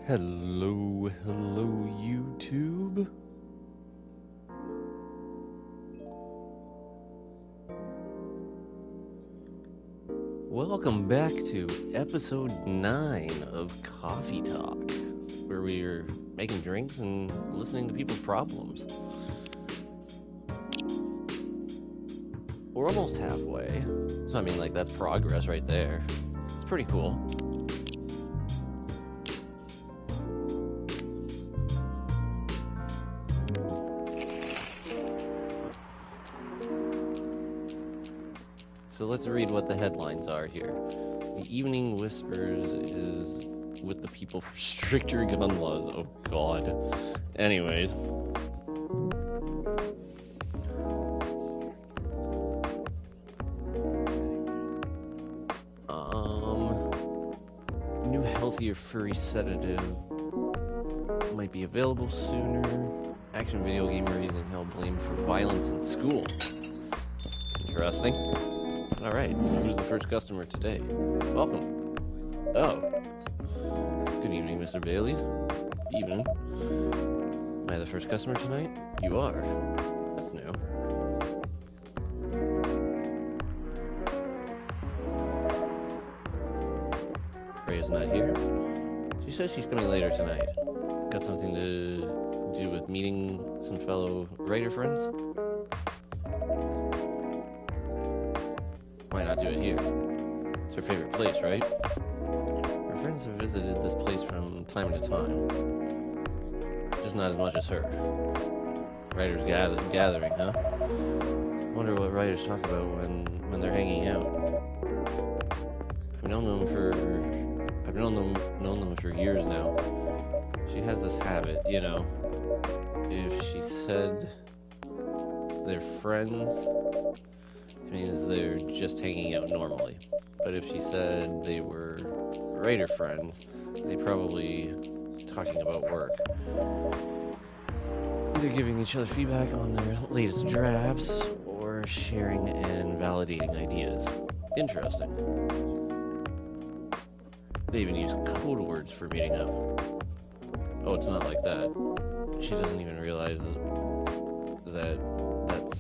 Hello, hello, YouTube. Welcome back to episode 9 of Coffee Talk, where we're making drinks and listening to people's problems. We're almost halfway, so I mean, like, that's progress right there. It's pretty cool. So let's read what the headlines are here. The Evening Whispers is with the people for stricter gun laws. Oh god. Anyways. New healthier furry sedative might be available sooner. Action video gamer using held blamed for violence in school. Interesting. Alright, so who's the first customer today? Welcome. Oh. Good evening, Mr. Bailey's. Evening. Am I the first customer tonight? You are. That's new. Rhea's not here. She says she's coming later tonight. Got something to do with meeting some fellow writer friends? Why not do it here? It's her favorite place, right? Her friends have visited this place from time to time. Just not as much as her. Writers gathering, huh? Wonder what writers talk about when they're hanging out. I've known them for years now. She has this habit, you know. If she said they're friends, it means they're just hanging out normally. But if she said they were writer friends, they probably talking about work. Either giving each other feedback on their latest drafts or sharing and validating ideas. Interesting. They even use code words for meeting up. Oh, it's not like that. She doesn't even realize that that's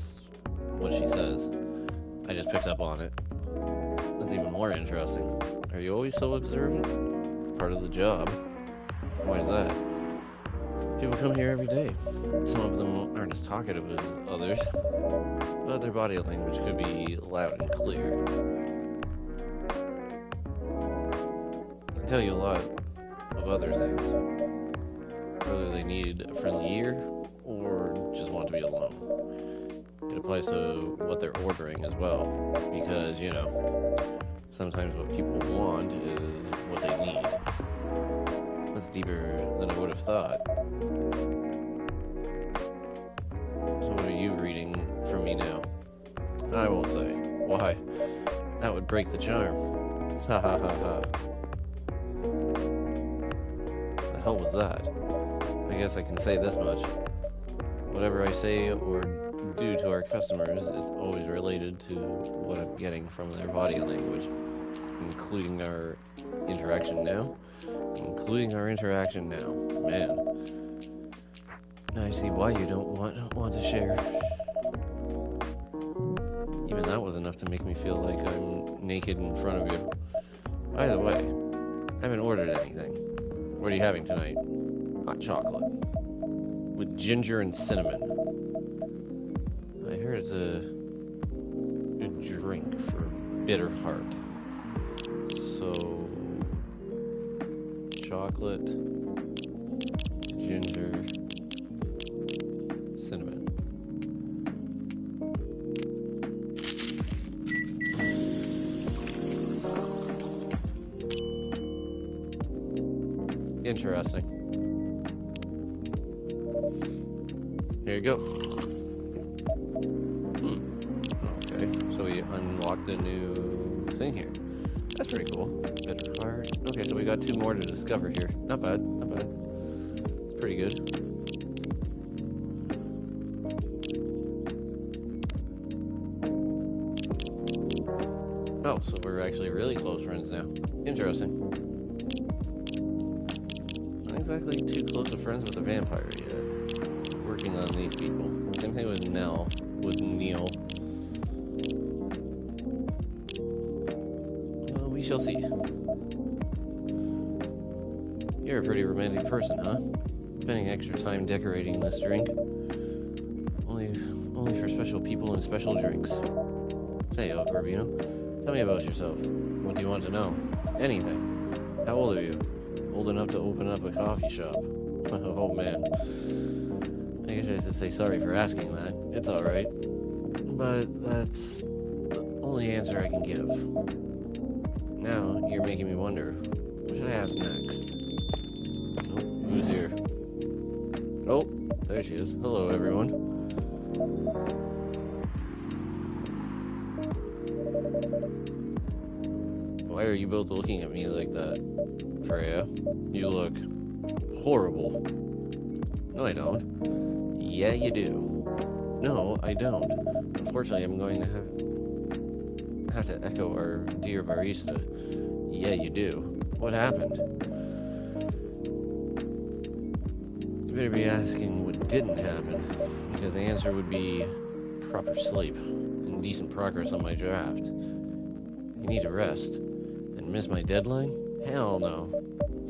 what she says. I just picked up on it. That's even more interesting. Are you always so observant? It's part of the job. Why is that? People come here every day. Some of them aren't as talkative as others, but their body language could be loud and clear. I can tell you a lot of other things. Whether they need a friendly ear or just want to be alone. It applies to what they're ordering as well, because, you know, sometimes what people want is what they need. That's deeper than I would have thought. So what are you reading from me now? I won't say. Why? That would break the charm. Ha ha ha ha. The hell was that? I guess I can say this much. Whatever I say or do to our customers, it's always related to what I'm getting from their body language, including our interaction now. Man, I see why you don't want to share. Even that was enough to make me feel like I'm naked in front of you. By the way, I haven't ordered anything. What are you having tonight? Hot chocolate with ginger and cinnamon. I heard it's a drink for bitter heart. So, chocolate, ginger, cinnamon. Interesting. Here you go. Okay, so we unlocked a new thing here. That's pretty cool. Bitter heart. Okay, so we got 2 more to discover here. Not bad, not bad. It's pretty good. Oh, so we're actually really close friends now. Interesting. exactly too close of friends with a vampire yet. Working on these people. Same thing with Neil. Well, we shall see. You're a pretty romantic person, huh? Spending extra time decorating this drink. Only for special people and special drinks. Hey, El Corbino, tell me about yourself. What do you want to know? Anything. How old are you? Old enough to open up a coffee shop. Oh man. I guess I should say sorry for asking that. It's alright. But that's the only answer I can give. Now, you're making me wonder. What should I ask next? Oh, who's here? Oh, there she is. Hello, everyone. Why are you both looking at me like that, Freya? You look horrible. No, I don't. Yeah, you do. No, I don't. Unfortunately, I'm going to have to echo our dear barista. Yeah, you do. What happened? You better be asking what didn't happen, because the answer would be proper sleep and decent progress on my draft. You need to rest. And miss my deadline? Hell no.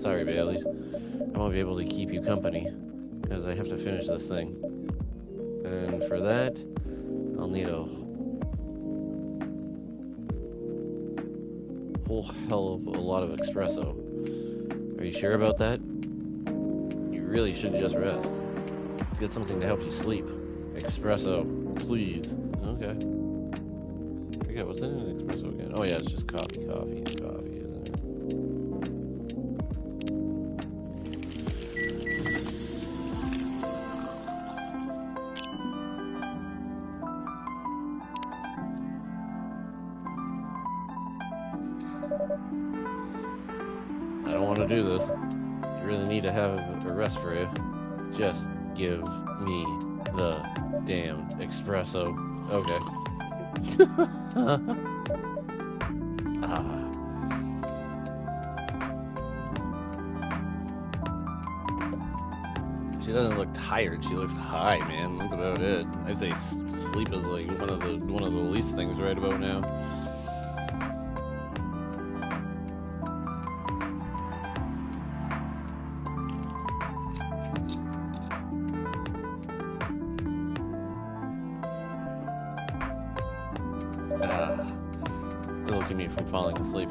Sorry, Baileys. I won't be able to keep you company, because I have to finish this thing. And for that, I'll need a whole hell of a lot of espresso. Are you sure about that? You really should just rest. Get something to help you sleep. Espresso, please. Okay. I forget, what's in an espresso again? Oh yeah, it's just coffee, isn't it? I don't want to do this. You really need to have a rest for you. Just give me the damn espresso. Okay. She doesn't look tired. She looks high, man. That's about it. I'd say sleep is like one of the least things right about now. It'll keep me from falling asleep.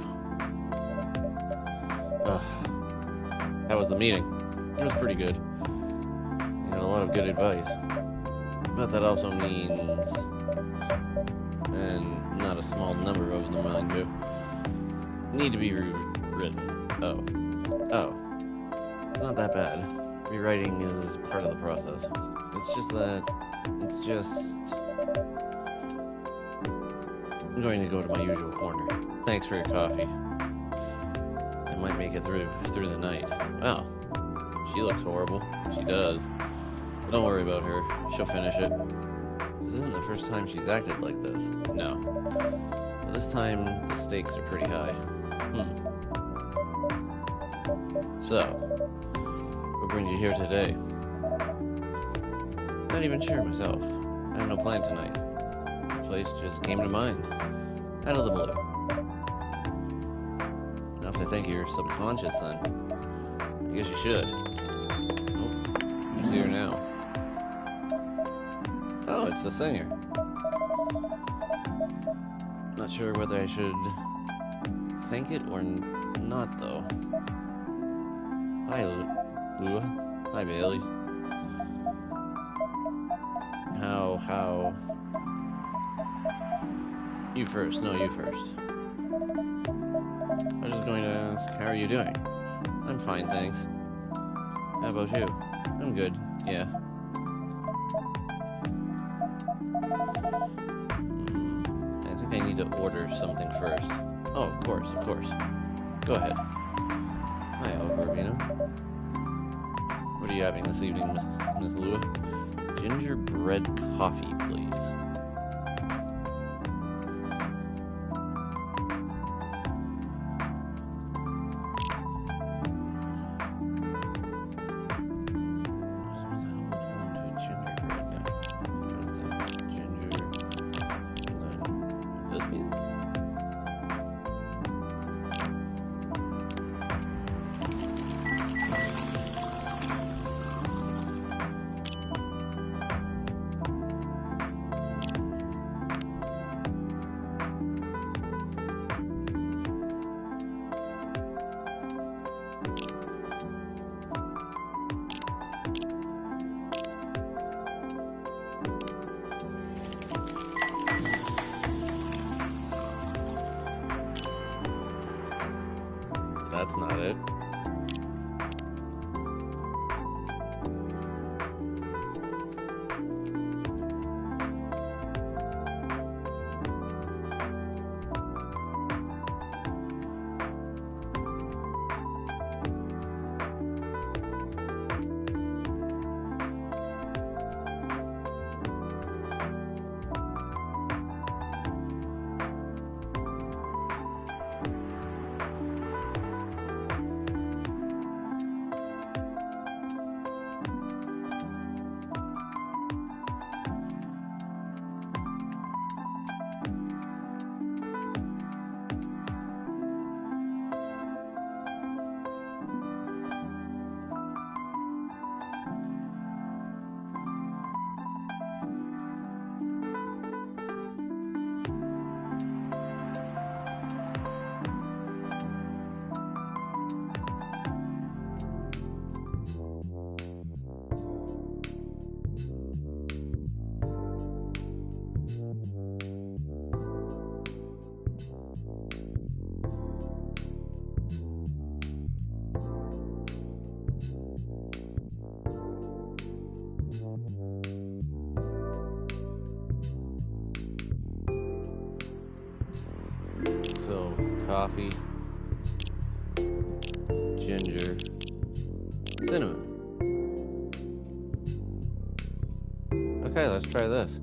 How was the meeting? It was pretty good. You got a lot of good advice. But that also means, and not a small number of them, mind you, need to be rewritten. Oh. It's not that bad. Rewriting is part of the process. It's just I'm going to go to my usual corner. Thanks for your coffee. I might make it through the night. Wow. She looks horrible. She does. But don't worry about her. She'll finish it. This isn't the first time she's acted like this. No. But this time, the stakes are pretty high. So, what brings you here today? Not even sure myself. I have no plan tonight. This place just came to mind. Out of the blue. I'll have to thank your subconscious then. I guess you should. Oh, who's here now? Oh, it's the singer. Not sure whether I should thank it or not, though. Hi, Lua. Hi, Bailey. How? You first. No, you first. I was just going to ask, how are you doing? I'm fine, thanks. How about you? I'm good, yeah. I think I need to order something first. Oh, of course. Go ahead. Hi, El Corbino. What are you having this evening, Miss Lua? Gingerbread coffee, please. that's not it. So, coffee, ginger, cinnamon. Okay, let's try this.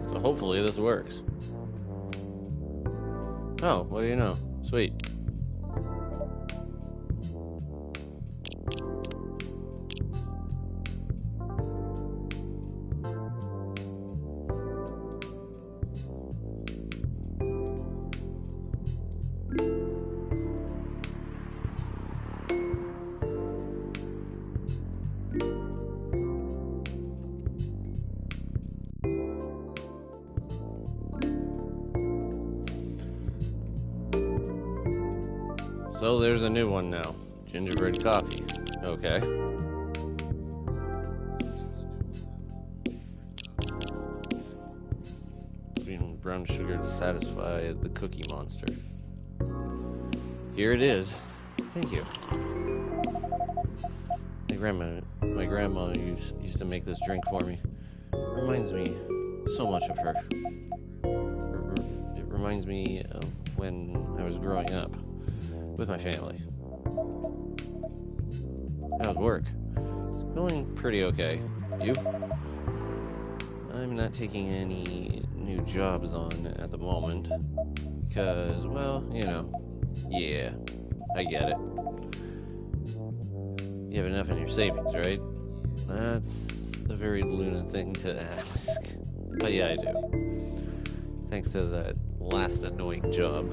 So hopefully this works. Oh, what do you know? Sweet. So there's a new one now. Gingerbread coffee. Okay. Brown sugar to satisfy the cookie monster. Here it is. Thank you. My grandma used to make this drink for me. Reminds me so much of her. It reminds me of when I was growing up with my family. How's work? It's going pretty okay. You? I'm not taking any new jobs on at the moment because, well, you know, yeah, I get it. You have enough in your savings, right? That's a very Luna thing to ask. But yeah, I do. Thanks to that last annoying job.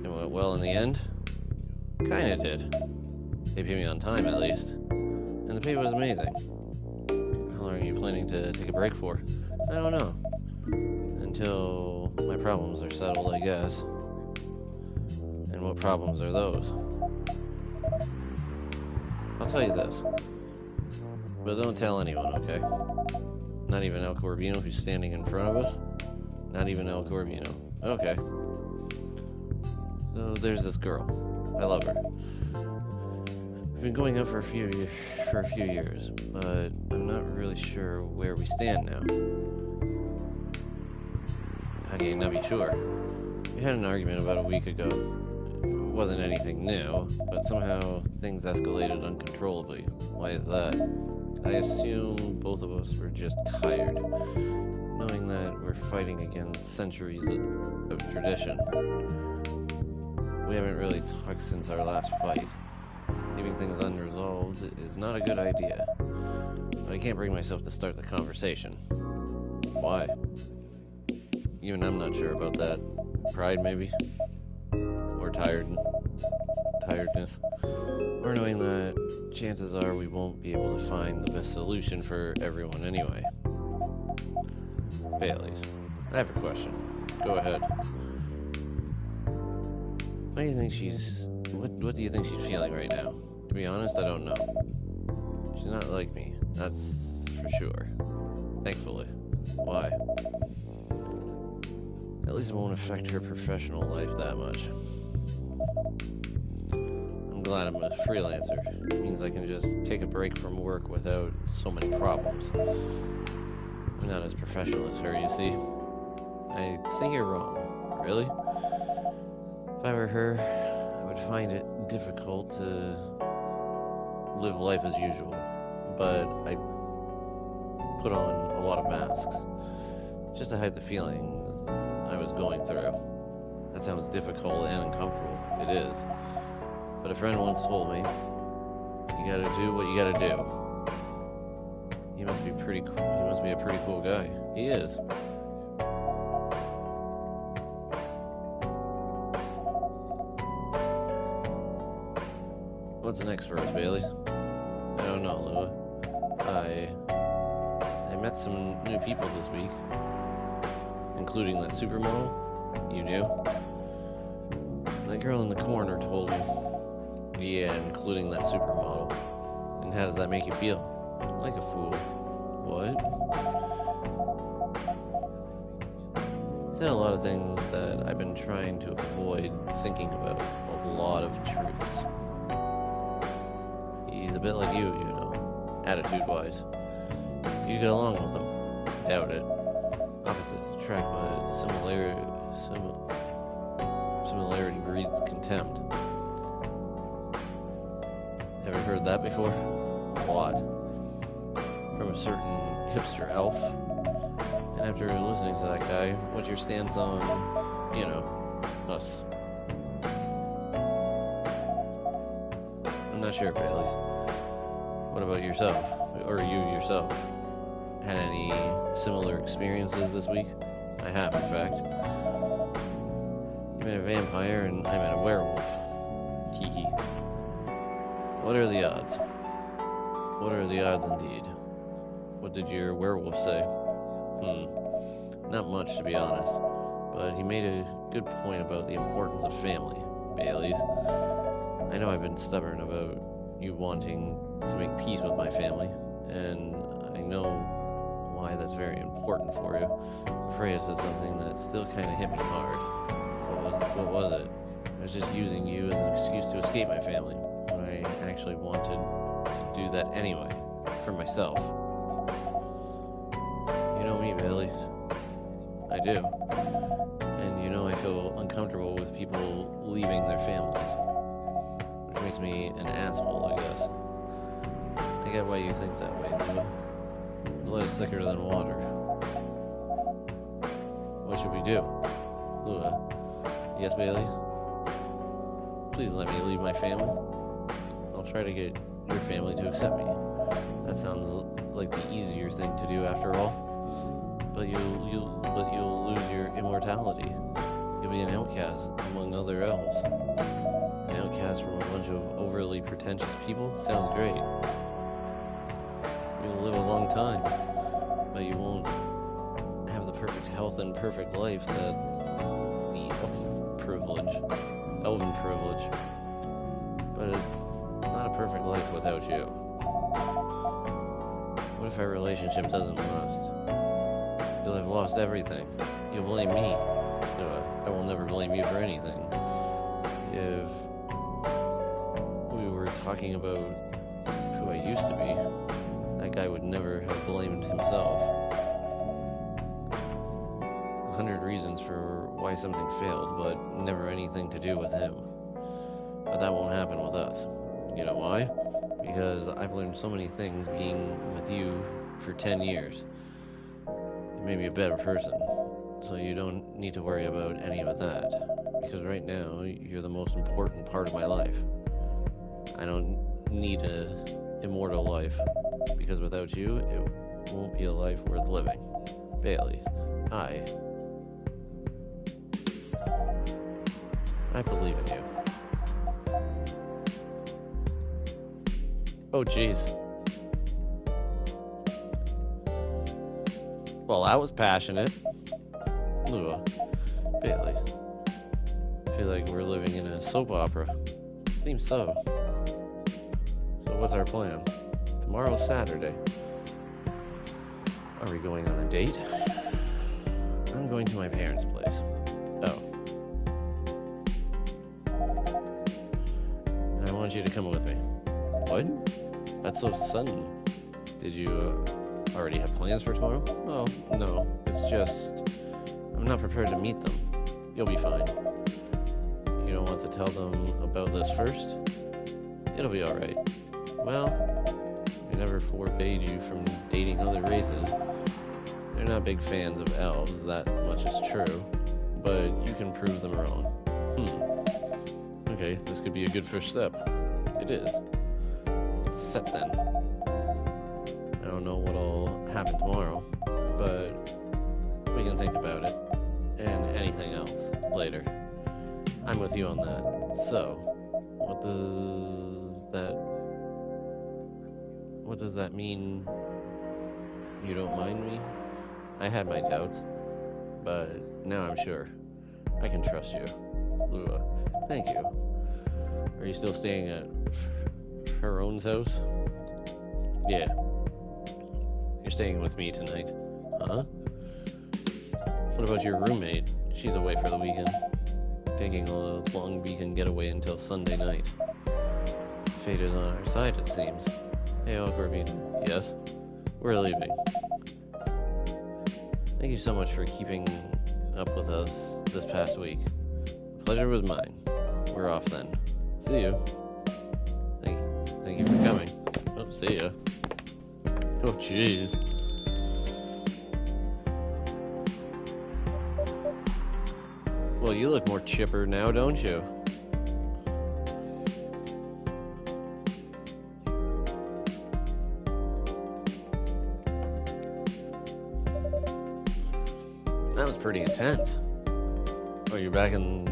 It went well in the end? Kinda did. They paid me on time at least. And the pay was amazing. How long are you planning to take a break for? I don't know. Until my problems are settled, I guess. And what problems are those? I'll tell you this. But don't tell anyone, okay? Not even El Corbino, who's standing in front of us? Not even El Corbino. Okay. So there's this girl. I love her. We've been going out for a few years, but I'm not really sure where we stand now. How can you not be sure? We had an argument about a week ago. It wasn't anything new, but somehow things escalated uncontrollably. Why is that? I assume both of us were just tired, knowing that we're fighting against centuries of tradition. We haven't really talked since our last fight. Leaving things unresolved is not a good idea. But I can't bring myself to start the conversation. Why? Even I'm not sure about that. Pride, maybe? Or tiredness? Or knowing that chances are we won't be able to find the best solution for everyone anyway. Baileys, I have a question. Go ahead. What do you think what do you think she's feeling right now? To be honest, I don't know. She's not like me, that's for sure. Thankfully. Why? At least it won't affect her professional life that much. I'm glad I'm a freelancer. It means I can just take a break from work without so many problems. I'm not as professional as her, you see. I think you're wrong. Really? If I were her, I would find it difficult to live life as usual. But I put on a lot of masks just to hide the feelings I was going through. That sounds difficult and uncomfortable. It is. But a friend once told me, you gotta do what you gotta do. He must be pretty cool. He must be a pretty cool guy. He is. What's next for us, Bailey? I don't know, Lua. I met some new people this week, including that supermodel you knew. That girl in the corner told me. Yeah, including that supermodel. And how does that make you feel? Like a fool. What? Said a lot of things that I've been trying to avoid thinking about. A lot of truths. He's a bit like you know, attitude-wise. You get along with him. Doubt it. Opposites attract, but similarity breeds contempt. Ever heard that before? A lot. From a certain hipster elf. And after listening to that guy, what's your stance on, us? I'm not sure, Baileys. What about yourself? Or you yourself? Had any similar experiences this week? I have, in fact. You met a vampire and I met a werewolf. Hee hee. What are the odds? What are the odds indeed? What did your werewolf say? Not much, to be honest. But he made a good point about the importance of family, Baileys. I know I've been stubborn about you wanting to make peace with my family, and I know why that's very important for you. I'm afraid I said something that still kind of hit me hard. What was it? I was just using you as an excuse to escape my family. I actually wanted to do that anyway, for myself. You know me, Bailey. I do. And you know I feel uncomfortable with people leaving their families. Which makes me an asshole, I guess. I get why you think that way, Lua. Blood is thicker than water. What should we do? Lua. Yes, Bailey? Please let me leave my family. I'll try to get your family to accept me. That sounds like the easier thing to do after all. But you'll lose your immortality. You'll be an outcast among other elves. An outcast from a bunch of overly pretentious people? Sounds great. You'll live a long time, but you won't have the perfect health and perfect life that's the elven privilege. But it's not a perfect life without you. What if our relationship doesn't last? You'll have lost everything. You'll blame me. I will never blame you for anything. If we were talking about who I used to be, that guy would never have blamed himself. 100 reasons for why something failed, but never anything to do with him. But that won't happen with us. You know why? Because I've learned so many things being with you for 10 years. It made me a better person. So you don't need to worry about any of that. Because right now, you're the most important part of my life. I don't need an immortal life. Because without you, it won't be a life worth living. Baileys, I believe in you. Oh, jeez. Well, that was passionate. Lua, Baileys. I feel feel like we're living in a soap opera. Seems so. So what's our plan? Tomorrow's Saturday. Are we going on a date? I'm going to my parents' place. Oh. I want you to come with me. What? That's so sudden. Did you already have plans for tomorrow? Oh, no. It's just... I'm not prepared to meet them. You'll be fine. You don't want to tell them about this first? It'll be alright. Well, I never forbade you from dating other races. They're not big fans of elves, that much is true. But you can prove them wrong. Okay, this could be a good first step. It is. It's set then. I don't know what'll happen tomorrow, but we can think about it. And anything else later. I'm with you on that. So, what does that mean? You don't mind me? I had my doubts, but now I'm sure. I can trust you. Lua, thank you. Are you still staying at her own house? Yeah. You're staying with me tonight. Huh? What about your roommate? She's away for the weekend. Taking a long weekend getaway until Sunday night. Fate is on our side, it seems. Hey, Corbin. Yes? We're leaving. Thank you so much for keeping up with us this past week. The pleasure was mine. We're off then. See you. Thank you for coming. Oh, see ya. Oh, jeez. Well, you look more chipper now, don't you? That was pretty intense. Oh, you're back in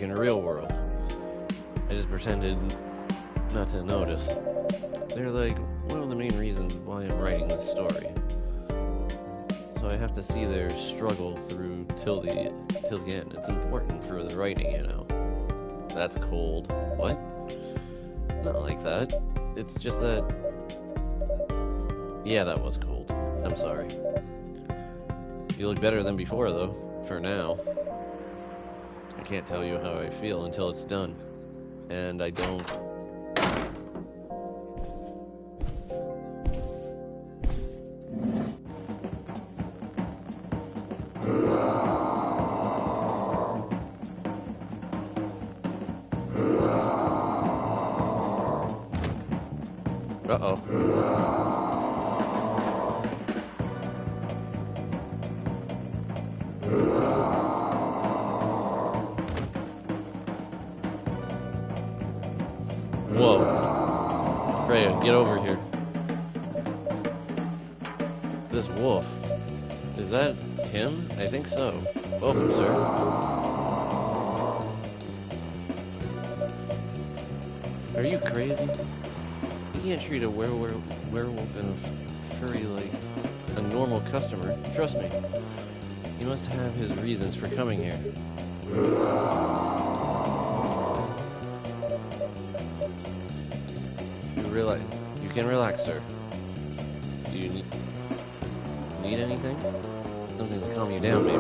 the real world. I just pretended not to notice. They're like one of the main reasons why I'm writing this story. So I have to see their struggle through till the end. It's important for the writing, you know. That's cold. What? It's not like that. It's just that... Yeah, that was cold. I'm sorry. You look better than before, though. For now. I can't tell you how I feel until it's done. And I don't... Uh-oh. Whoa. Freya, get over here. This wolf. Is that him? I think so. Welcome, sir. Are you crazy? You can't treat a werewolf and a furry like a normal customer. Trust me. He must have his reasons for coming here. You can relax, sir. Do you need anything? Something to calm you down, maybe.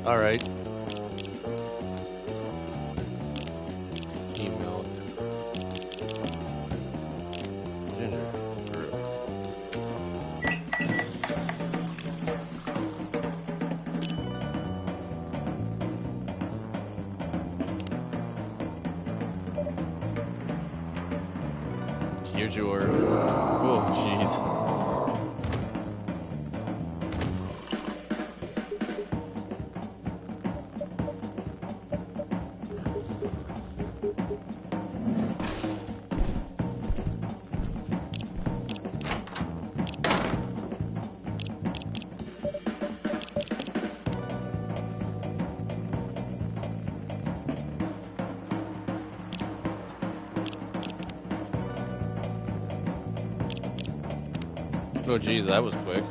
Alright. Tea milk. Ginger. Brew. Here's your... Oh, jeez. Oh, jeez, that was quick.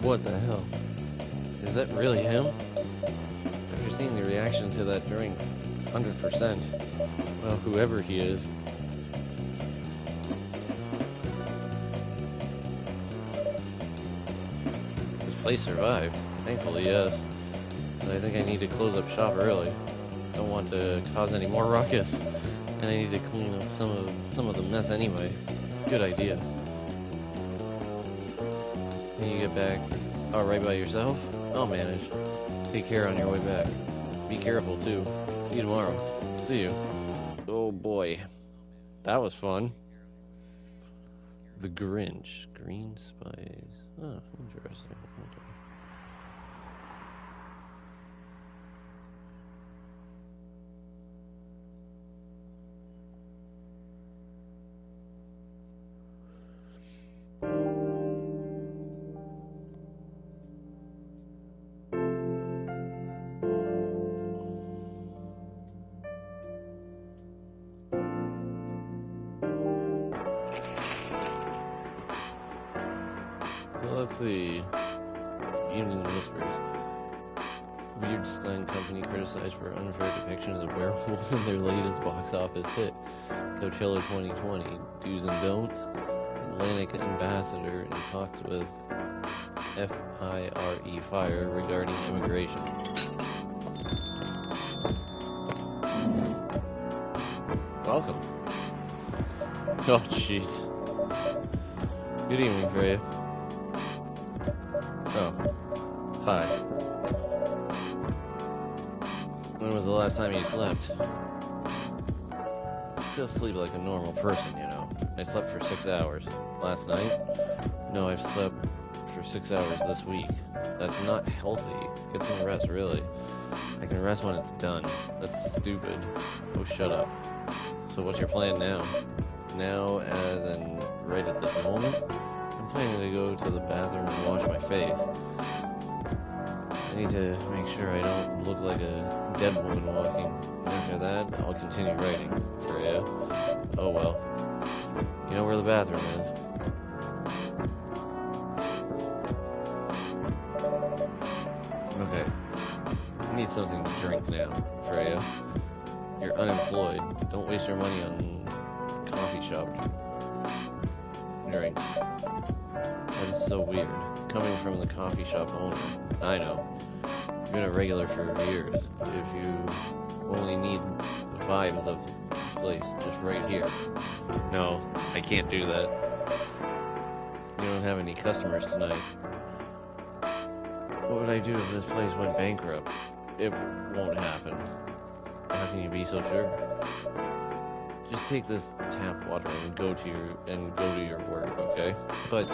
What the hell? Is that really him? After seeing the reaction to that drink, 100%. Well, whoever he is. This place survived. Thankfully, yes. But I think I need to close up shop early. Don't want to cause any more ruckus. And I need to clean up some of the mess anyway. Good idea. Can you get back all right by yourself? I'll manage. Take care on your way back. Be careful too. See you tomorrow. See you. Oh boy. That was fun. The Grinch. Green spice. Oh, interesting. Okay. Let's see. Evening Whispers. Weird Stein Company criticized for unfair depiction of the werewolf in their latest box office hit, Coachella 2020. Do's and don'ts. Atlantic ambassador in talks with FIRE regarding immigration. Welcome. Oh, jeez. Good evening, Freya. Oh. Hi. When was the last time you slept? I still sleep like a normal person, you know. I slept for 6 hours. Last night? No, I've slept for 6 hours this week. That's not healthy. Get some rest, really. I can rest when it's done. That's stupid. Oh, shut up. So what's your plan now? Now, as in right at this moment? I'm planning to go to the bathroom and wash my face. I need to make sure I don't look like a dead woman walking. And after that, I'll continue writing. Freya. Oh well. You know where the bathroom is. Okay. I need something to drink now, Freya. You're unemployed. Don't waste your money on coffee shop drinks. That is so weird. Coming from the coffee shop owner. I know. You've been a regular for years. If you only need the vibes of the place, just right here. No, I can't do that. You don't have any customers tonight. What would I do if this place went bankrupt? It won't happen. How can you be so sure? Just take this tap water and go to your work, okay? But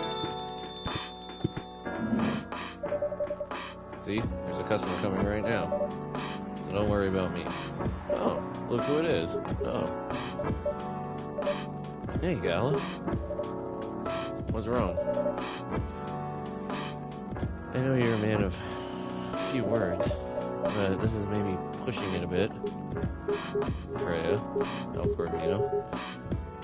see, there's a customer coming right now. So don't worry about me. Oh, look who it is. Oh. Hey, Gala. What's wrong? I know you're a man of few words, but this is maybe pushing it a bit. Freya, El Corvino.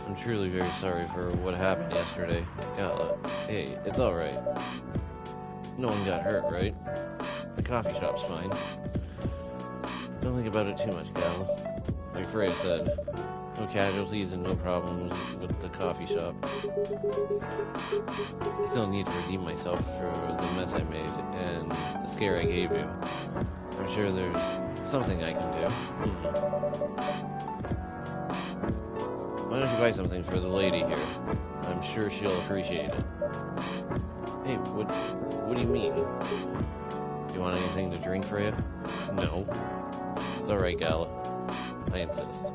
I'm truly very sorry for what happened yesterday. Gala, hey, it's alright. No one got hurt, right? The coffee shop's fine. Don't think about it too much, Gala. Like Freya said, No casualties and no problems with the coffee shop. I still need to redeem myself for the mess I made and the scare I gave you. I'm sure there's something I can do. Why don't you buy something for the lady here? I'm sure she'll appreciate it. Hey, what do you mean? Do you want anything to drink for you? No. It's alright, Gala. I insist.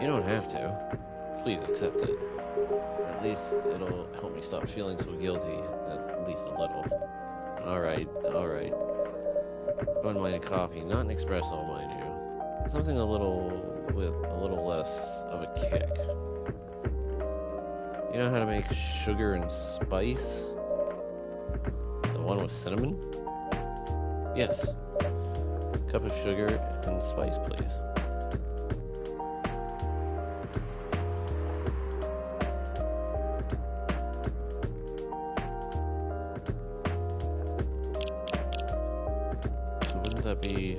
You don't have to. Please accept it. At least it'll help me stop feeling so guilty, at least a little. Alright. I wouldn't mind a coffee, not an espresso, mind you. Something with a little less of a kick. You know how to make sugar and spice? The one with cinnamon? Yes. Cup of sugar and spice, please. So wouldn't that be...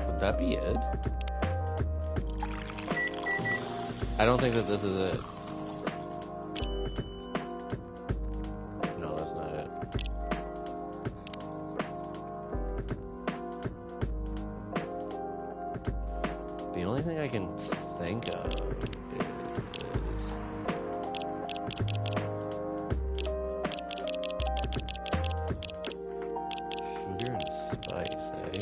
Would that be it? I don't think that this is it. No, that's not it. The only thing I can think of is sugar and spice, eh?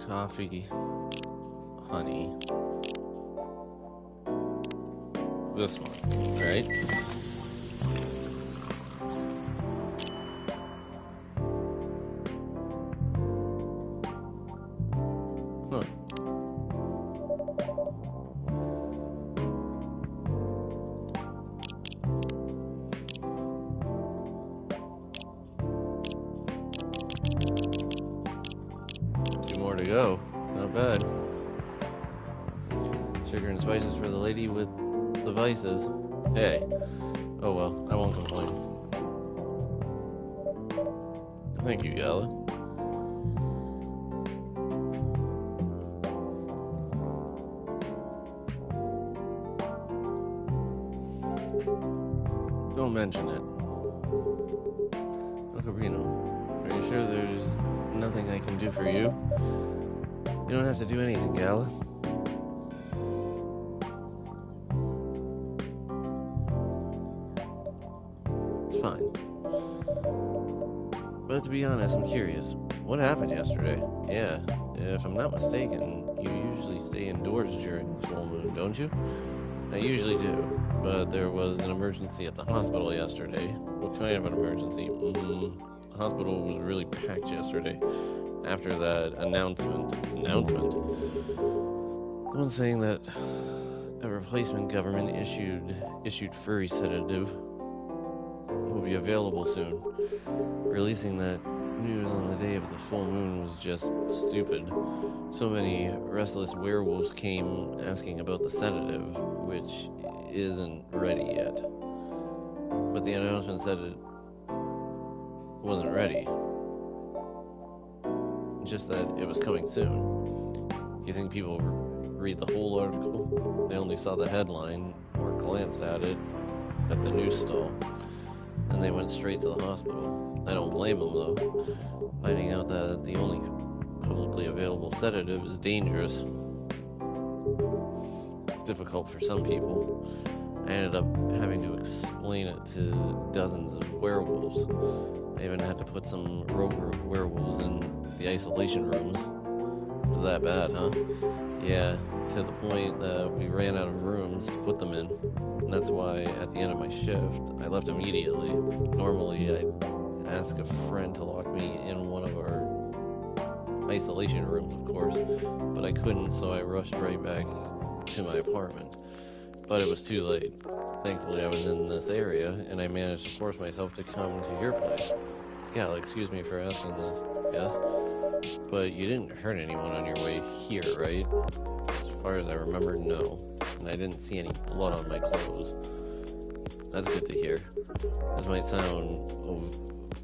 Coffee, honey. This one, right? Huh. Two more to go. Not bad. Sugar and spices for the lady with the vices. Hey. Oh well, I won't complain. Thank you, Gala. Don't mention it. Ocarino, are you sure there's nothing I can do for you? You don't have to do anything, Gala. It's fine. But to be honest, I'm curious. What happened yesterday? Yeah, if I'm not mistaken, you usually stay indoors during the full moon, don't you? I usually do, but there was an emergency at the hospital yesterday. What kind of an emergency? The hospital was really packed yesterday after that announcement. Announcement? One saying that a replacement government issued furry sedative will be available soon. Releasing that news on the day of the full moon was just stupid. So many restless werewolves came asking about the sedative, which isn't ready yet. But the announcement said it wasn't ready. Just that it was coming soon. You think people read the whole article? They only saw the headline or glanced at it at the news stall, and they went straight to the hospital. I don't blame them though. Finding out that the only publicly available sedative is dangerous. It's difficult for some people. I ended up having to explain it to dozens of werewolves. I even had to put some rogue werewolves in the isolation rooms. It was that bad, huh? Yeah, to the point that we ran out of rooms to put them in. And that's why at the end of my shift, I left immediately. Normally, I'd ask a friend to lock me in one of our isolation rooms, of course, but I couldn't, so I rushed right back to my apartment. But it was too late. Thankfully, I was in this area, and I managed to force myself to come to your place. Gal, excuse me for asking this, yes? But you didn't hurt anyone on your way here, right? As far as I remember, no. And I didn't see any blood on my clothes. That's good to hear. This might sound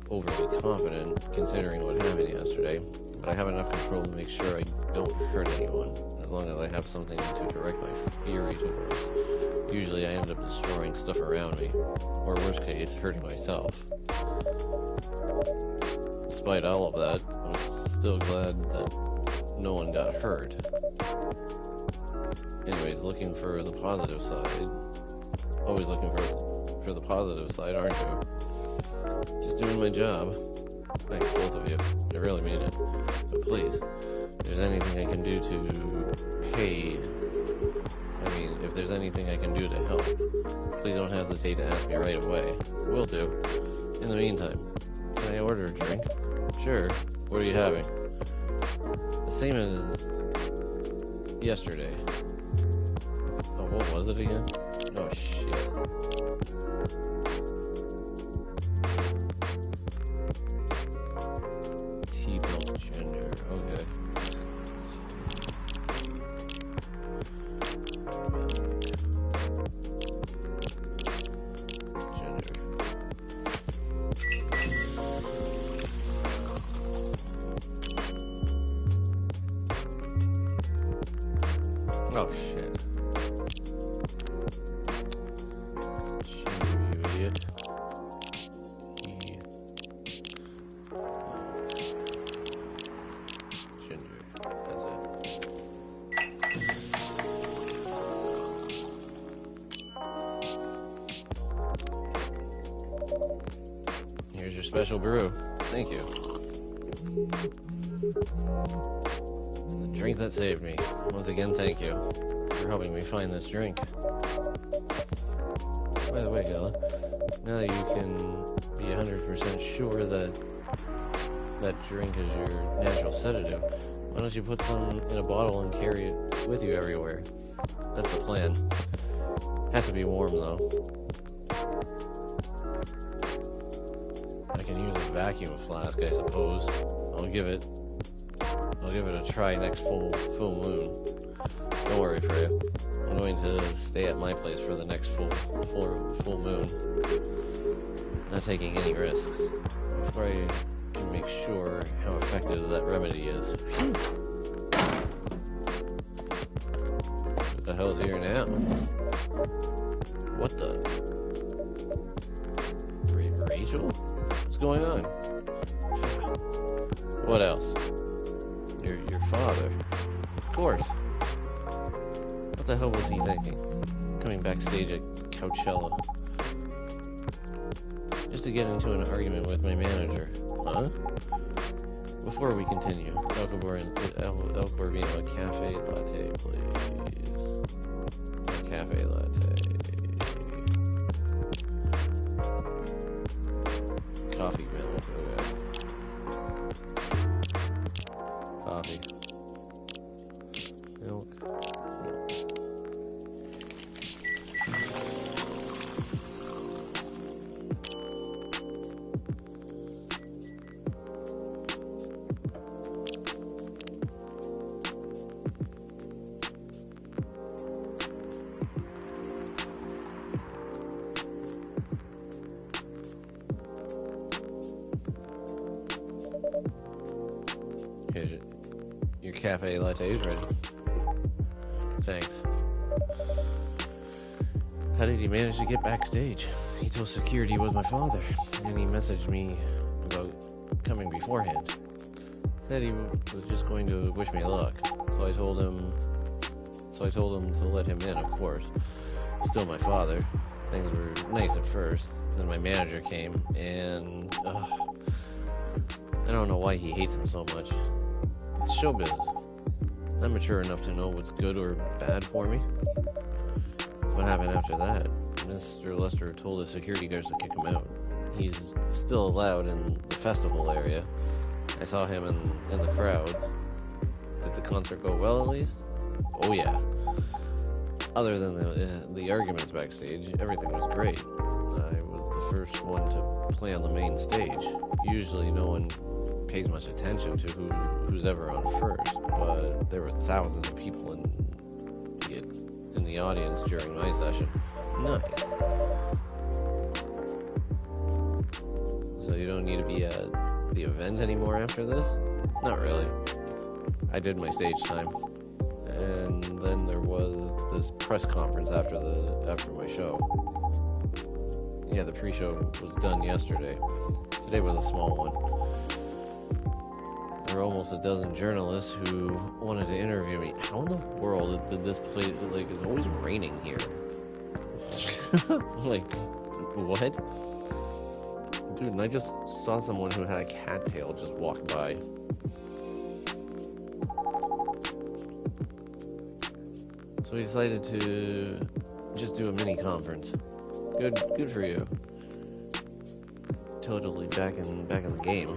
overly confident, considering what happened yesterday, but I have enough control to make sure I don't hurt anyone, as long as I have something to direct my fury towards. Usually I end up destroying stuff around me, or worst case, hurting myself. Despite all of that, I'm still glad that no one got hurt. Anyways, looking for the positive side. Always looking for the positive side, aren't you? Just doing my job. Thanks, both of you. I really mean it. But please, if there's anything I can do to pay... if there's anything I can do to help, please don't hesitate to ask me right away. Will do. In the meantime, can I order a drink? Sure. What are you having? The same as yesterday. Oh, what was it again? Oh, shit. T-milk gender. Okay. Oh shit. You idiot. Ginger. That's it. Here's your special brew. Thank you. The drink that saved me. Once again, thank you for helping me find this drink. By the way, Gala, now that you can be 100% sure that that drink is your natural sedative, why don't you put some in a bottle and carry it with you everywhere? That's the plan. Has to be warm, though. I can use a vacuum flask, I suppose. I'll give it a try next full moon. Don't worry, Freya. I'm going to stay at my place for the next full moon. Not taking any risks. Before I can make sure how effective that remedy is. What the hell's here now? What the? Rachel? What's going on? What else? Your father. Of course. What the hell was he thinking? Coming backstage at Coachella. Just to get into an argument with my manager. Huh? Before we continue, El Corvino, a cafe latte, please. A cafe latte. Coffee milk, okay. Coffee. Milk. Your cafe latte is ready. Thanks. How did he manage to get backstage? He told security he was my father, and he messaged me about coming beforehand. Said he was just going to wish me luck. So I told him to let him in, of course. Still my father. Things were nice at first. Then my manager came, and I don't know why he hates him so much. It's showbiz. I'm mature enough to know what's good or bad for me. What happened after that? Mr. Lester told the security guards to kick him out. He's still allowed in the festival area. I saw him in the crowds. Did the concert go well, at least? Oh yeah. Other than the arguments backstage, everything was great. I was the first one to play on the main stage. Usually no one pays much attention to who's ever on first, but there were thousands of people in the audience during my session. Nice. So you don't need to be at the event anymore after this? Not really. I did my stage time, and then there was this press conference after my show. Yeah, the pre-show was done yesterday. Today was a small one. There were almost a dozen journalists who wanted to interview me. How in the world did this place, like, it's always raining here? Like, what? Dude, and I just saw someone who had a cattail just walk by. So we decided to just do a mini conference. Good for you. Totally back in the game.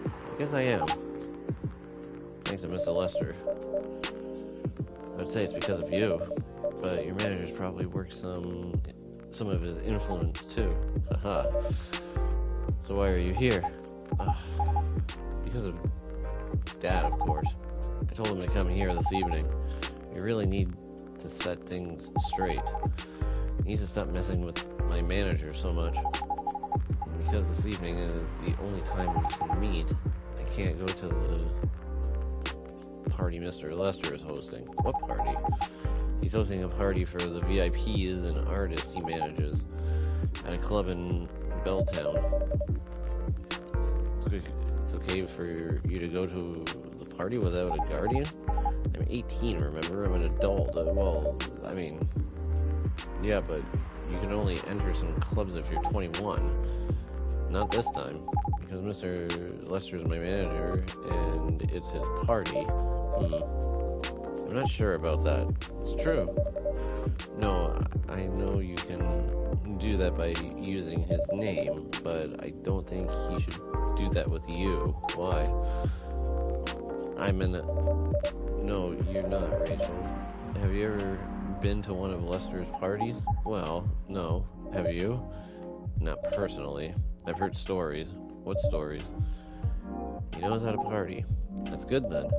I guess I am. Thanks to Mr. Lester. I'd say it's because of you, but your manager's probably worked some of his influence too. Haha. So why are you here? Because of Dad, of course. I told him to come here this evening. We really need to set things straight. He needs to stop messing with my manager so much. And because this evening is the only time we can meet, I can't go to the party Mr. Lester is hosting. What party? He's hosting a party for the VIPs and artists he manages at a club in Belltown. It's okay for you to go to the party without a guardian? I'm 18, remember? I'm an adult. Well, I mean, yeah, but you can only enter some clubs if you're 21. Not this time, because Mr. Lester's my manager, and it's his party. I'm not sure about that. It's true. No, I know you can do that by using his name, but I don't think he should do that with you. Why? No, you're not, Rachel. Have you ever been to one of Lester's parties? Well, no. Have you? Not personally. I've heard stories. What stories? He knows how to party. That's good then.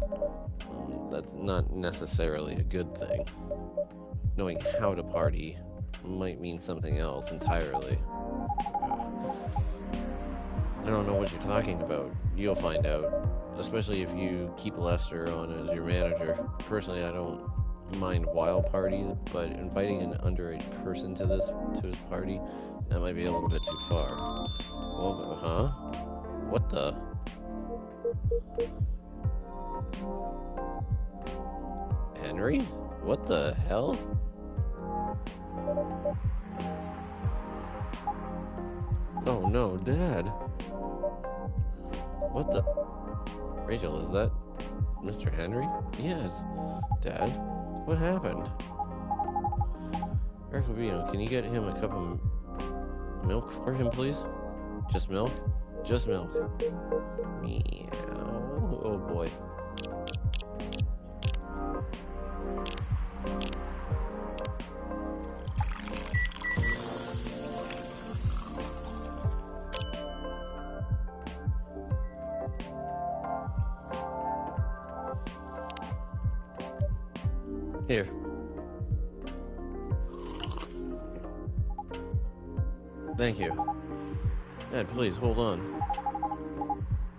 That's not necessarily a good thing. Knowing how to party might mean something else entirely. I don't know what you're talking about. You'll find out. Especially if you keep Lester on as your manager. Personally, I don't mind wild parties, but inviting an underage person to his party, that might be a little bit too far. Well, huh? What the? Henry? What the hell? Oh no, Dad. What the? Rachel, is that Mr. Henry? Yes. Dad, what happened? Ercovino, can you get him a cup of milk for him, please? Just milk? Just milk. Meow. Oh boy. Here. Thank you. Dad, please, hold on.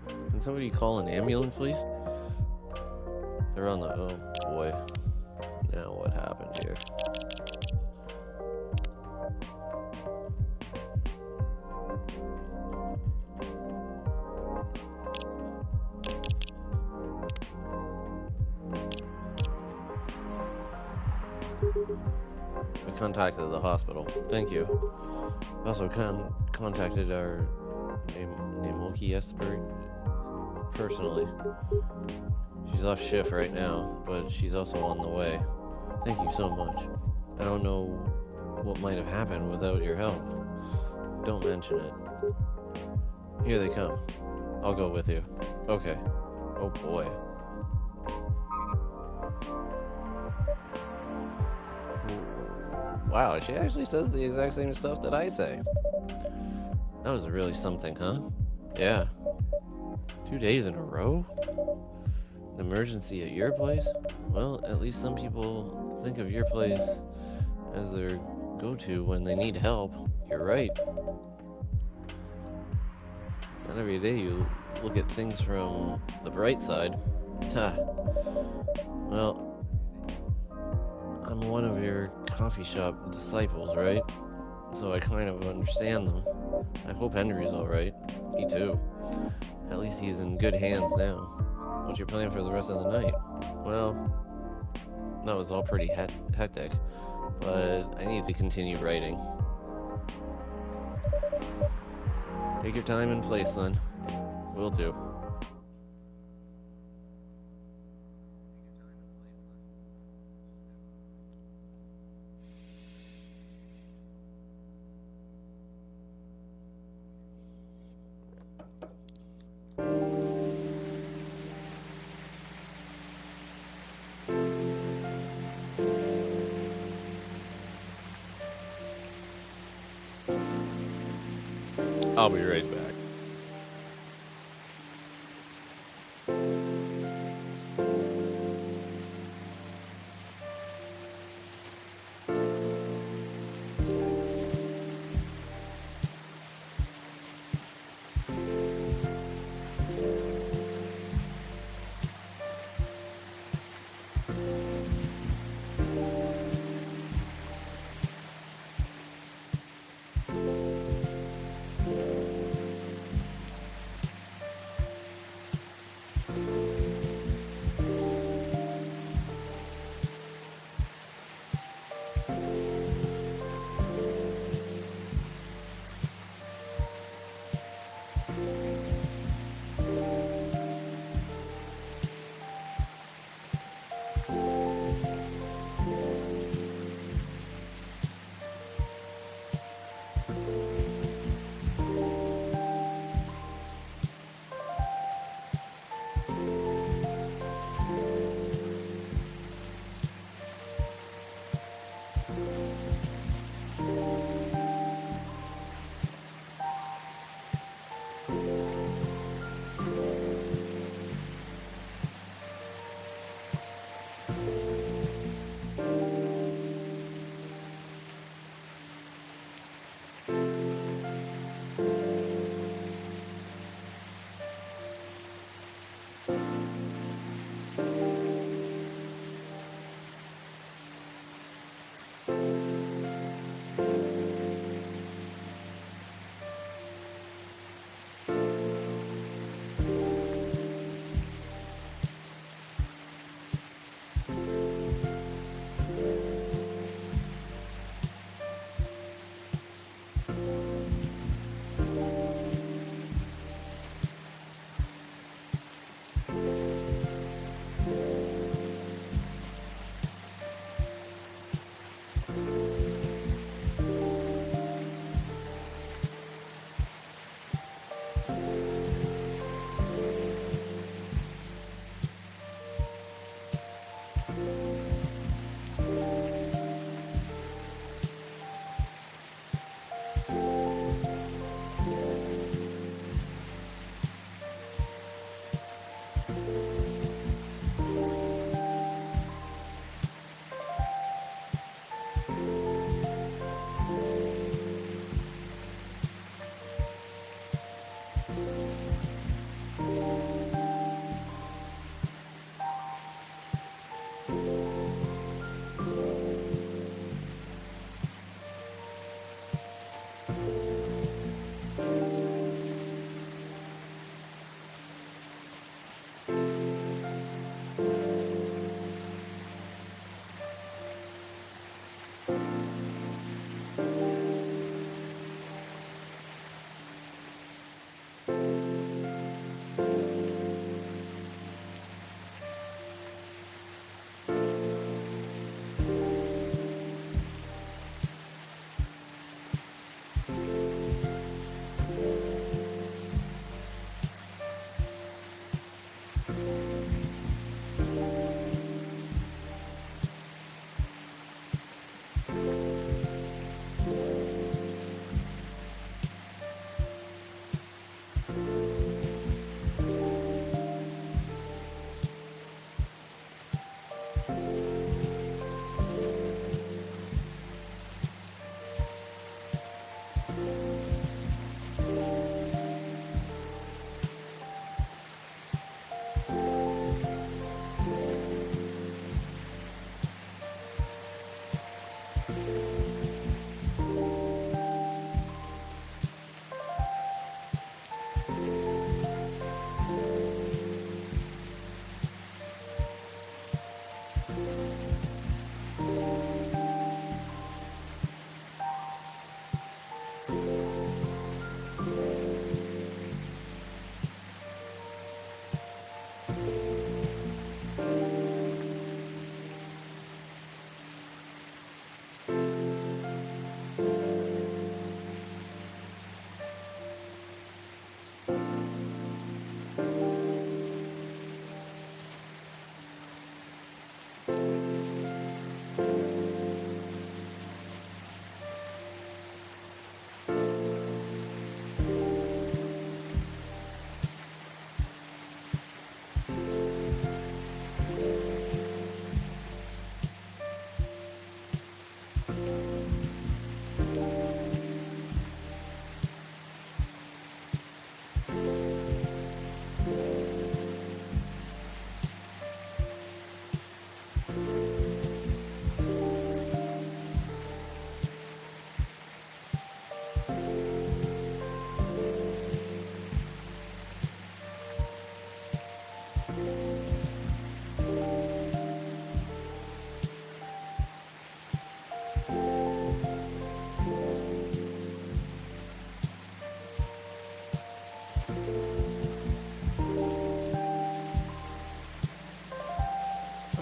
Can somebody call an ambulance, please? They're on the... Oh, boy. Now what happened here? I contacted the hospital. Thank you. I also contacted our Namoki Esper personally. She's off shift right now, but she's also on the way. Thank you so much. I don't know what might have happened without your help. Don't mention it. Here they come. I'll go with you. Okay. Oh boy. Wow, she actually says the exact same stuff that I say. That was really something, huh? Yeah. 2 days in a row? An emergency at your place? Well, at least some people think of your place as their go-to when they need help. You're right. Not every day you look at things from the bright side. Ha. Well, I'm one of your coffee shop disciples, right? So I kind of understand them. I hope Henry's alright. Me too. At least he's in good hands now. What's your plan for the rest of the night? Well, that was all pretty hectic, but I need to continue writing. Take your time and place then. Will do. I'll be right back.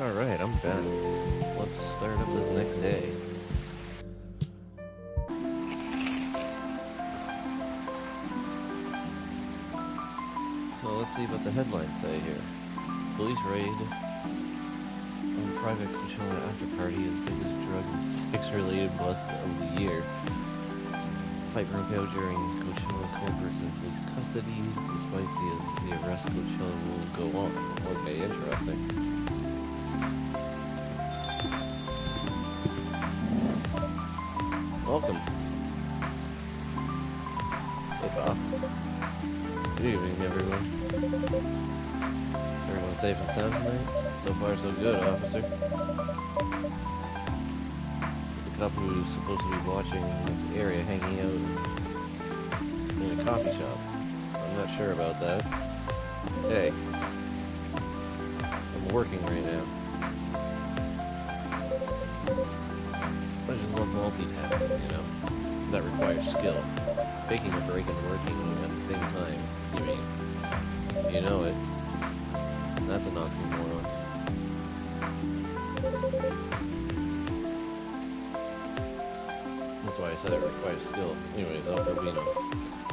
Alright, I'm back. Let's start up this next day. So let's see what the headlines say here. Police raid on private Coachella after party is biggest drug and sex-related bust of the year. Fight broke out during Coachella culprits in police custody. Despite the arrest, Coachella will go on. Okay, interesting. Welcome. Hey, Bob. Good evening, everyone. Everyone safe and sound tonight? So far, so good, officer. The couple who's supposed to be watching this area hanging out in a coffee shop. I'm not sure about that. Hey. I'm working right now. I just love multitasking, you know? That requires skill. Taking a break and working at the same time, you mean? You know it. That's an oxymoron. That's why I said it requires skill. Anyways, El Rubino.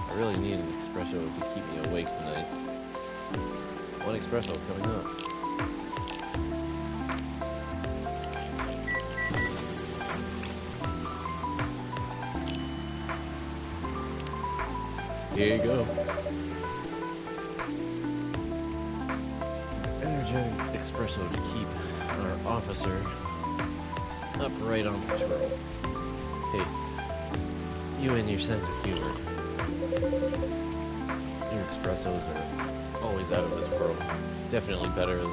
I really need an espresso to keep me awake tonight. One espresso coming up. Here you go. Energetic espresso to keep our officer upright on patrol. Hey, you and your sense of humor. Your espressos are always out of this world. Definitely better than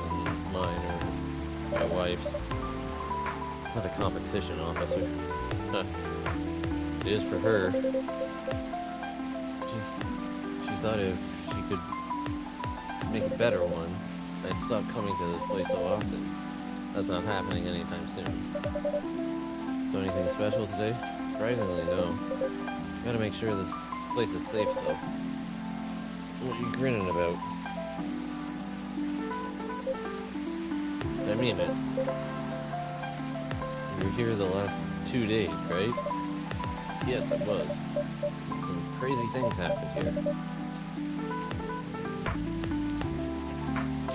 mine or my wife's. Not a competition, officer. It is for her. She thought if she could make a better one, I'd stop coming to this place so often. That's not happening anytime soon. So anything special today? Surprisingly, no. Gotta make sure this place is safe, though. What are you grinning about? I mean it. You were here the last 2 days, right? Yes, it was. Some crazy things happened here.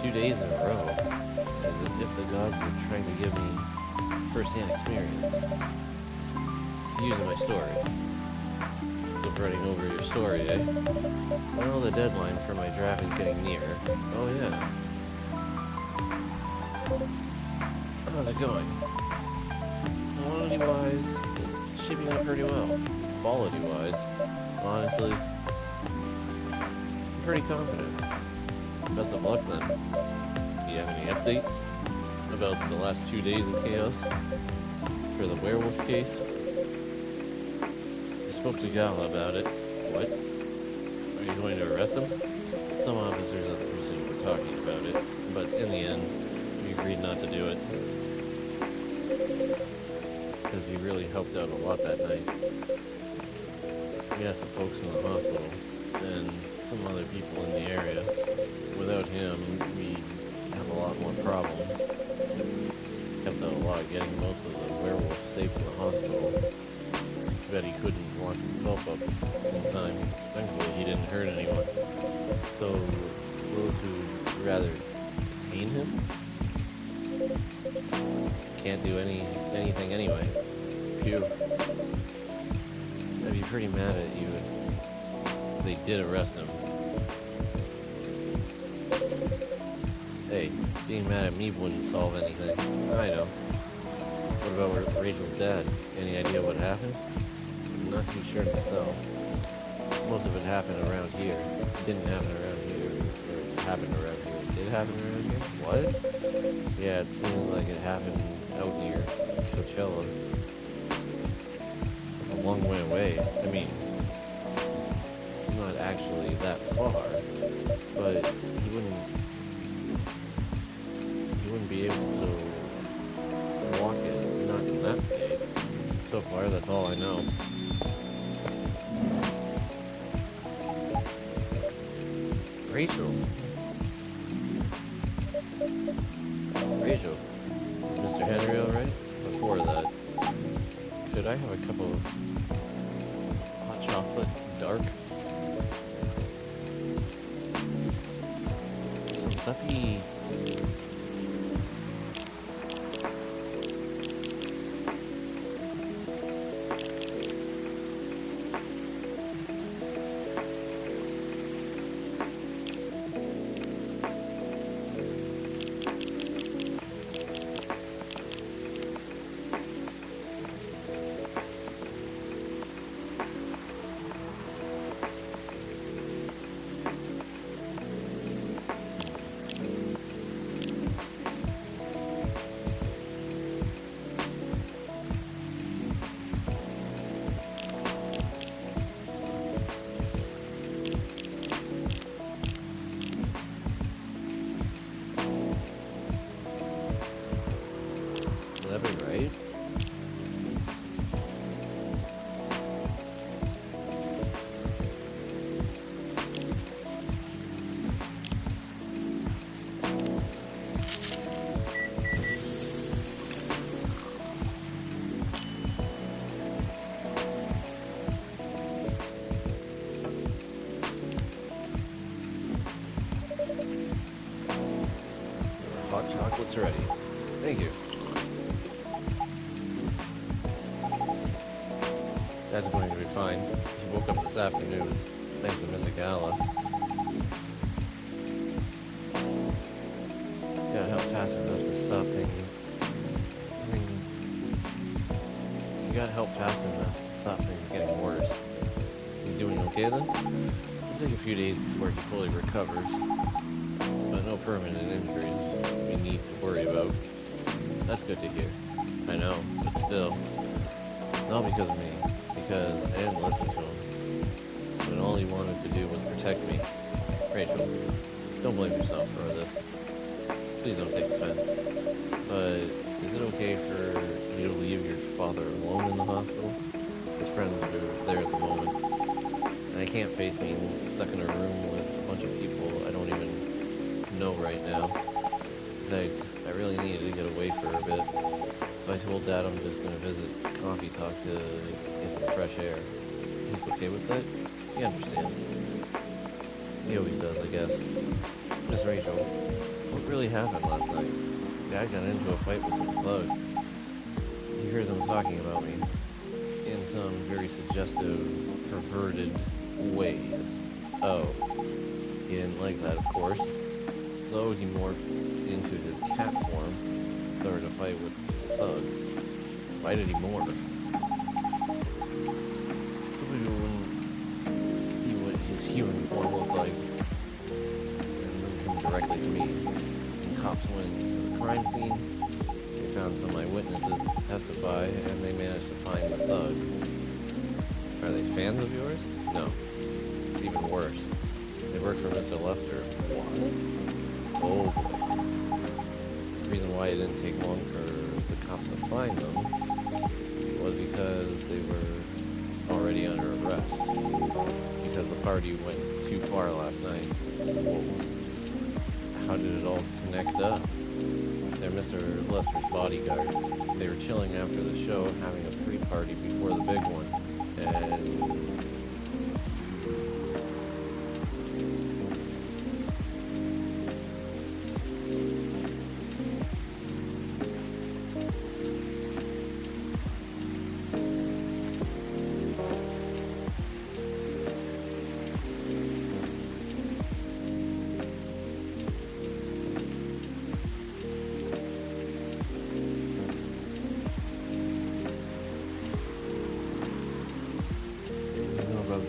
2 days in a row, as if the gods were trying to give me first-hand experience to use in my story. Still running over your story, eh? Well, the deadline for my draft is getting near. Oh yeah. How's it going? Quantity-wise, it's shaping up pretty well. Quality-wise, honestly, I'm pretty confident. Best of luck then. Do you have any updates about the last 2 days of chaos for the werewolf case? I spoke to Gala about it. What? Are you going to arrest him? Some officers of the precinct were talking about it, but in the end, we agreed not to do it. Because he really helped out a lot that night. We asked the folks in the hospital, and some other people in the area. Without him, we have a lot more problems. Helped out a lot getting most of the werewolves safe in the hospital. Bet he couldn't lock himself up in time. Thankfully, he didn't hurt anyone. So, those who'd rather detain him can't do anything anyway. Phew. I'd be pretty mad at you if they did arrest him. Hey, being mad at me wouldn't solve anything. I know. What about Rachel's dad? Any idea what happened? I'm not too sure myself. Most of it happened around here. It didn't happen around here. Or it happened around here. It did happen around here? What? Yeah, it seems like it happened out near Coachella. It's a long way away. I mean, it's not actually that far, but he wouldn't be able to walk it, not in that state. So far, that's all I know. Rachel. Rachel, have a cup of hot chocolate, dark? Some stuffy. Will that be right? Hot chocolate's ready. Thank you. That's going to be fine. She woke up this afternoon, thanks to Miss Gala. Gotta help fast enough to stop things. You gotta help fast enough to stop things getting worse. He's doing okay then? It'll take a few days before he fully recovers, but no permanent injuries we need to worry about. That's good to hear. I know, but still, it's not because of me. Because I didn't listen to him. When all he wanted to do was protect me. Rachel, don't blame yourself for this. Please don't take offense. But is it okay for you to leave your father alone in the hospital? His friends are there at the moment. And I can't face being stuck in a room with a bunch of people I don't even know right now. Besides, I really needed to get away for a bit. So I told Dad I'm just going to visit Coffee Talk to get some fresh air. He's okay with that? He understands. He always does, I guess. Miss Rachel, what really happened last night? Dad got into a fight with some thugs. You heard them talking about me in some very suggestive, perverted ways. Oh, he didn't like that, of course. So he morphed into his cat form, started a fight with thugs. Why did he morph? Probably wouldn't see what his human form looked like and then come directly to me. Some cops went to the crime scene. They found some eyewitnesses to testify, and they managed to find the thug. Are they fans of yours? No. It's even worse. They work for Mr. Lester. What? Oh boy. The reason why it didn't take long for the cops to find them was because they were already under arrest. Because the party went too far last night. Whoa. How did it all connect up? They're Mr. Lester's bodyguard. They were chilling after the show, having a pre-party before the big one. And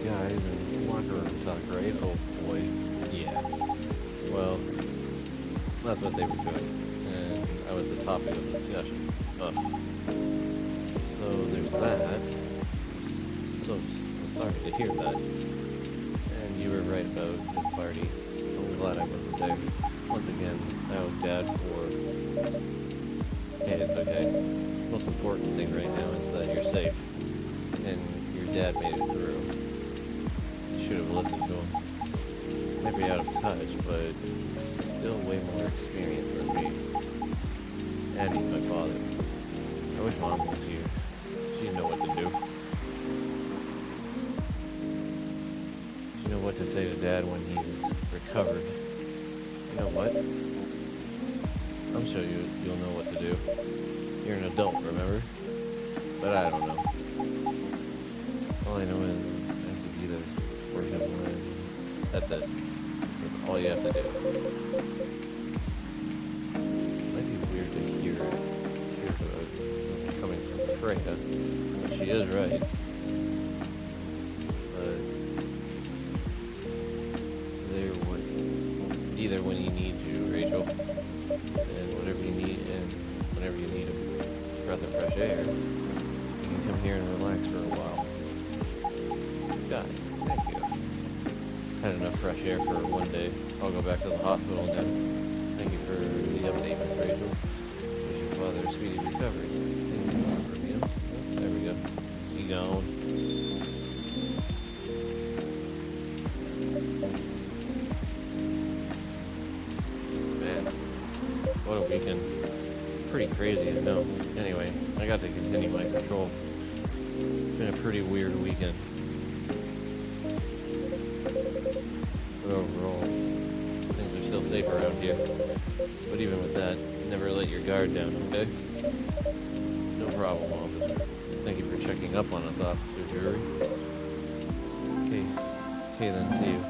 guys and locker room talk, right? Oh boy. Yeah. Well, that's what they were doing. And I was the topic of the discussion. So there's that. So sorry to hear that. And you were right about the party. I'm glad I wasn't there. Once again, I owe Dad for... Hey, it's okay. The most important thing right now is that you're safe. And your dad made it through. Should have listened to him. Maybe out of touch, but he's still way more experienced than me. And he's my father. I wish Mom was here. She'd know what to do. dad when he's recovered. You know what? I'm sure you'll know what to do. You're an adult, remember? But I don't know. All I know is I have to be there for him when... That's it. That's all you have to do. It might be weird to hear coming from Freya, but she is right. But either when he needs you, Rachel, and whatever you need, and whenever you need a breath of fresh air, you can come here and relax for a while. God, thank you. Had enough fresh air for one day. I'll go back to the hospital now. Thank you for the update, Miss Rachel. Wish your father's speedy recovery. Thank you for me. There we go. You gone. Man, what a weekend. Pretty crazy, I know. Anyway, I got to continue my patrol. It's been a pretty weird weekend. But overall, things are still safe around here. But even with that, never let your guard down, okay? No problem, officer. Thank you for checking up on us, Officer Jury. Okay then, see you.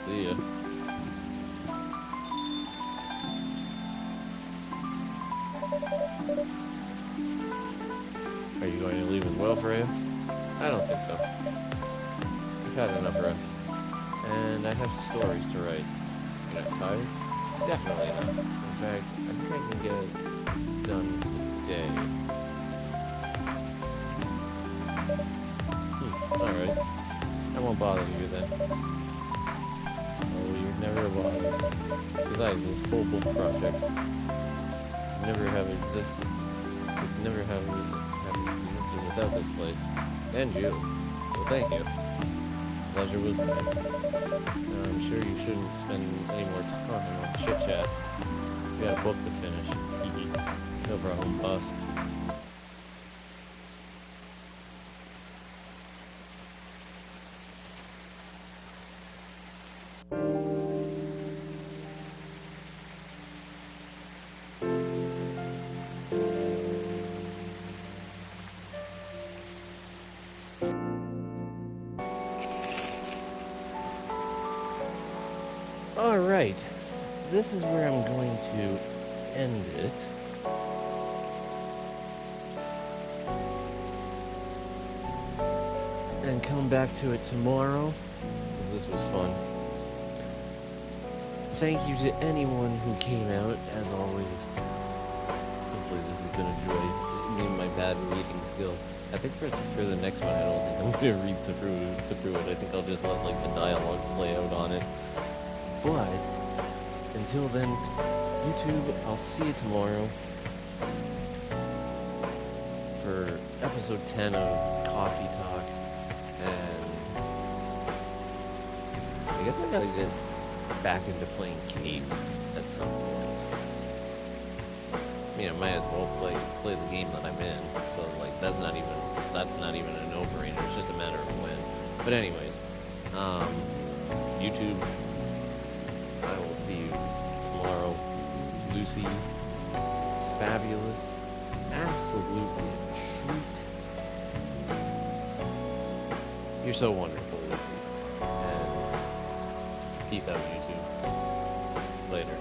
See ya. Are you going to leave as well, Freya? I don't think so. I've had enough rest. And I have stories to write. Am I tired? Definitely not. In fact, I think I can get it done today. Alright. I won't bother you then. Oh, you're never bothered. Besides, this whole book project would never have existed. Would never have existed without this place. And you. So thank you. Pleasure was mine. I'm sure you shouldn't spend any more time on chit-chat. You got a book to finish. No problem, boss. Alright, this is where I'm going to end it. And come back to it tomorrow, because this was fun. Thank you to anyone who came out, as always. Hopefully this has been a joy. Me and my bad reading skill. I think for the next one, I don't think I'm going to read through it. I think I'll just let like the dialogue play out on it. But, until then, YouTube, I'll see you tomorrow for episode 10 of Coffee Talk, and I guess I gotta get back into playing Capes at some point. I mean, I might as well play the game that I'm in, so like that's not even a no-brainer, it's just a matter of when. But anyways, YouTube, I will see you tomorrow. Lucy, fabulous, absolutely a treat. You're so wonderful, Lucy. And peace out, YouTube. Later.